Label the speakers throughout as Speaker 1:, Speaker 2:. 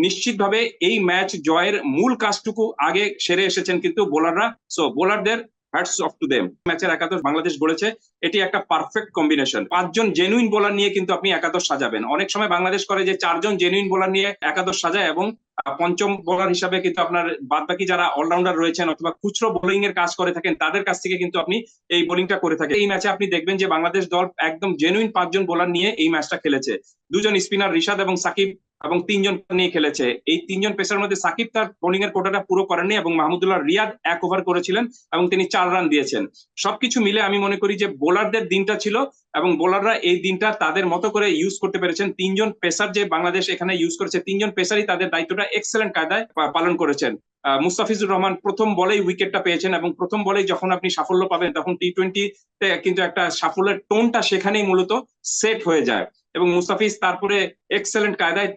Speaker 1: নিশ্চিতভাবে এই ম্যাচ জয়ের মূল কাজটুকু আগে সেরে এসেছেন কিন্তু বোলাররা। সো বোলারদের হ্যাটস অফ টু দেম। ম্যাচের একাদশ বাংলাদেশ গড়েছে, এটি একটা পারফেক্ট কম্বিনেশন। 5জন জেনুইন বোলার নিয়ে কিন্তু আপনি একাদশ সাজাবেন। অনেক সময় বাংলাদেশ করে যে 4জন জেনুইন বোলার নিয়ে একাদশ সাজায় এবং পঞ্চম বোলার হিসাবে কিন্তু আপনার বাদ বাকি যারা অলরাউন্ডার রয়েছেন অথবা খুচরো বোলিং এর কাজ করে থাকেন তাদের কাছ থেকে কিন্তু আপনি এই বোলিংটা করে থাকেন। এই ম্যাচে আপনি দেখবেন যে বাংলাদেশ দল একদম জেনুইন 5জন বোলার নিয়ে এই ম্যাচটা খেলেছে। 2জন স্পিনার রিশাদ এবং সাকিব এবং 3জন নিয়ে খেলেছে। এই 3জন পেসার মধ্যে সাকিব তার বোলিং এর কোটাটা পুরো করেননি এবং মাহমুদুল্লাহ রিয়াদ 1 ওভার করেছিলেন এবং তিনি 4 রান দিয়েছেন। সবকিছু মিলে আমি মনে করি যে বোলারদের দিনটা ছিল এবং বোলাররা এই দিনটা তাদের মতো করে ইউজ করতে পেরেছেন। 3জন পেসার যে বাংলাদেশ এখানে ইউজ করেছে, 3জন পেসারই তাদের দায়িত্বটা এক্সেলেন্ট কায়দায় পালন করেছেন। মুস্তাফিজুর রহমান প্রথম বলেই উইকেটটা পেয়েছেন এবং প্রথম বলেই যখন আপনি সাফল্য পাবেন তখন টি-20-তে কিন্তু একটা সাফল্যের টোনটা সেখানেই মূলত সেট হয়ে যায়। এবং মুস্তাফিজ তারপরে এক্সেলেন্ট কায়দায়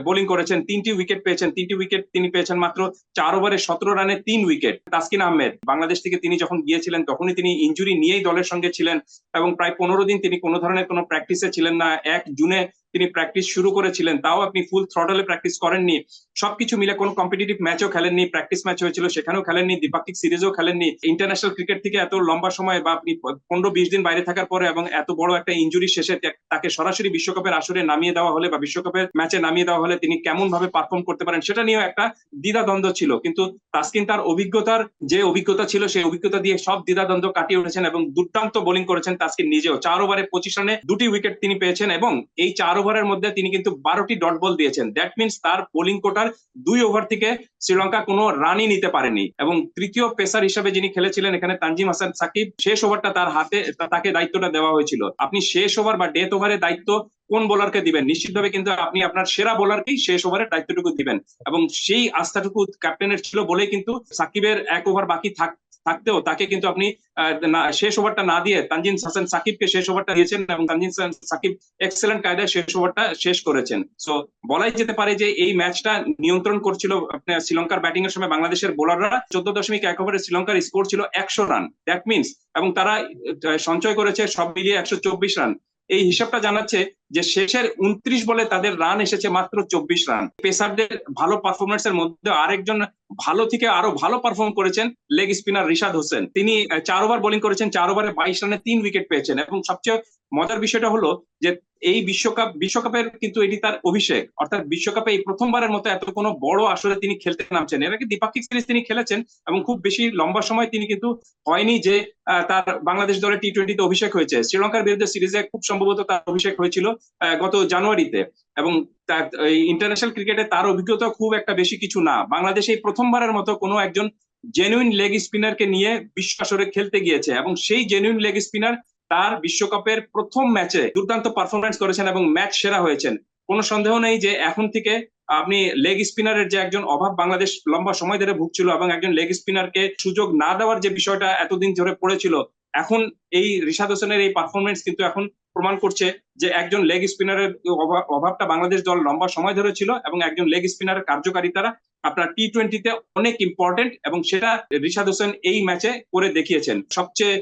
Speaker 1: বোলিং করেছেন, 3টি উইকেট পেয়েছেন। 3টি উইকেট তিনি পেয়েছেন মাত্র 4 ওভারে 17 রানে 3 উইকেট। তাসকিন আহমেদ বাংলাদেশ থেকে তিনি যখন গিয়েছিলেন তখনই তিনি ইনজুরি নিয়েই দলের সঙ্গে ছিলেন এবং প্রায় 15 দিন তিনি কোনো ধরনের কোনো প্র্যাকটিসে ছিলেন না। 1 জুনে তিনি প্র্যাকটিস শুরু করেছিলেন, তাও আপনি ফুল থ্রটলে প্র্যাকটিস করেননি। সবকিছু মিলে কোনো কম্পিটিটিভ ম্যাচও খেলেননি, প্র্যাকটিস ম্যাচ হয়েছিল সেখানেও খেলেননি, দ্বিপাক্ষিক সিরিজও খেলেননি। ইন্টারন্যাশনাল ক্রিকেট থেকে এত লম্বা সময় বা আপনি 15-20 দিন বাইরে থাকার পরে এবং এত বড় একটা ইনজুরি শেষে তাকে সরাসরি বিশ্বকাপের আসরে নামিয়ে দেওয়া হলে বা বিশ্বকাপের ম্যাচে নামিয়ে দেওয়া হলে তিনি কেমন ভাবে পারফর্ম করতে পারেন সেটা নিয়েও একটা দ্বিধাদ্বন্দ্ব ছিল। কিন্তু তাসকিন তার অভিজ্ঞতা ছিল সেই অভিজ্ঞতা দিয়ে সব দ্বিধাদ্বন্দ্ব কাটিয়ে উঠেছেন এবং দুর্দান্ত বোলিং করেছেন তাসকিন নিজেও। 4 ওভারে 25 রানে 2টি উইকেট তিনি পেয়েছেন এবং এই 4 ওভারের মধ্যে তিনি কিন্তু 12টি ডট বল দিয়েছেন। দ্যাট মিনস তার বোলিং কোটার 2 ওভার থেকে শ্রীলঙ্কা কোনো রানই নিতে পারেনি। এবং তৃতীয় পেসার হিসেবে যিনি খেলেছিলেন এখানে তানজিম হাসান সাকিব, শেষ ওভারটা তার হাতে, তাকে দায়িত্বটা দেওয়া হয়েছিল। আপনি শেষ ওভার বা ডেথ ওভারের দায়িত্ব কোন বোলারকে দিবেন? নিশ্চিতভাবে কিন্তু আপনি আপনার সেরা বোলারকেই শেষ ওভারের দায়িত্বটুকু দিবেন এবং সেই আস্থাটুকু ক্যাপ্টেনের ছিল বলেই কিন্তু সাকিবের 1 ওভার বাকি থাকতেও তাকে কিন্তু আপনি শেষ ওভারটা না দিয়ে তানজিম হাসান সাকিবকে শেষ ওভারটা দিয়েছেন এবং তানজিম সাকিব এক্সেলেন্ট কায়দায় শেষ ওভারটা শেষ করেছেন। সো বলাই যেতে পারে যে এই ম্যাচটা নিয়ন্ত্রণ করছিল আপনার শ্রীলঙ্কার ব্যাটিং এর সময় বাংলাদেশের বোলাররা। 14.1 ওভারে শ্রীলঙ্কার স্কোর ছিল 100 রান। দ্যাট মিনস এবং তারা সঞ্চয় করেছে সব মিলিয়ে 124 রান। এই হিসাবটা জানাচ্ছে যে শেষের 29 বলে তাদের রান এসেছে মাত্র 24 রান। পেসারদের ভালো পারফরমেন্স এর মধ্যে আরেকজন ভালো থেকে আরো ভালো পারফর্ম করেছেন লেগ স্পিনার রিশাদ হোসেন। তিনি 4 ওভার বোলিং করেছেন, 4 ওভারে 22 রানে 3 উইকেট পেয়েছেন এবং সবচেয়ে মজার বিষয়টা হলো যে এই বিশ্বকাপের কিন্তু এটি তার অভিষেক, অর্থাৎ বিশ্বকাপে এই প্রথমবারের মতো এত কোনো বড় আসরে তিনি খেলতে নামছেন। এর আগে দ্বিপাক্ষিক সিরিজ তিনি খেলেছেন এবং খুব বেশি লম্বা সময় তিনি কিন্তু হয়নি যে তার বাংলাদেশ দলে টি-20-তে অভিষেক হয়েছে। শ্রীলঙ্কার বিরুদ্ধে সিরিজে খুব সম্ভবত তার অভিষেক হয়েছিল গত জানুয়ারিতে এবং ইন্টারন্যাশনাল ক্রিকেটে তার অভিজ্ঞতা খুব একটা বেশি কিছু না। বাংলাদেশ এই প্রথমবারের মতো কোনো একজন জেনুইন লেগ স্পিনারকে নিয়ে বিশ্ব আসরে খেলতে গিয়েছে এবং সেই জেনুইন লেগ স্পিনার তার বিশ্বকাপের প্রথম ম্যাচে দুর্দান্ত পারফরমেন্স করেছেন এবং ম্যাচ সেরা হয়েছেন। কোনো সন্দেহ নেই যে এখন থেকে আপনি লেগ স্পিনারের যে একজন অভাব বাংলাদেশ লম্বা সময় ধরে ভুগছিল এবং একজন লেগ স্পিনারকে সুযোগ না দেওয়ার যে বিষয়টা এতদিন ধরে পড়েছিল, এখন এই রিশাদ হোসেনের এই পারফরমেন্স কিন্তু এখন প্রমাণ করছে যে একজন লেগ স্পিনারের অভাবটা বাংলাদেশ দল লম্বা সময় ধরে ছিল এবং একজন লেগ স্পিনারের কার্যকারিতারা আপনার টি-20-তে অনেক ইম্পর্টেন্ট এবং সেটা রিশাদ হোসেন এই ম্যাচে করে দেখিয়েছেন। সবচেয়ে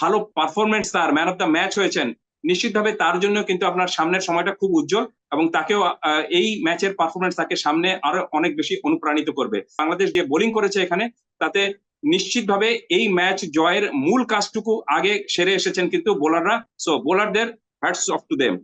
Speaker 1: ভালো পারফরমেন্স তার, ম্যান অফ দ্য ম্যাচ হয়েছেন। নিশ্চিতভাবে তার জন্য কিন্তু আপনার সামনের সময়টা খুব উজ্জ্বল এবং তাকেও এই ম্যাচের পারফরমেন্স তাকে সামনে আরো অনেক বেশি অনুপ্রাণিত করবে। বাংলাদেশ যে বোলিং করেছে এখানে তাতে নিশ্চিতভাবে এই ম্যাচ জয়ের মূল কাজটুকু আগে সেরে এসেছেন কিন্তু বোলাররা। সো বোলারদের হ্যাটস অফ টু দেম।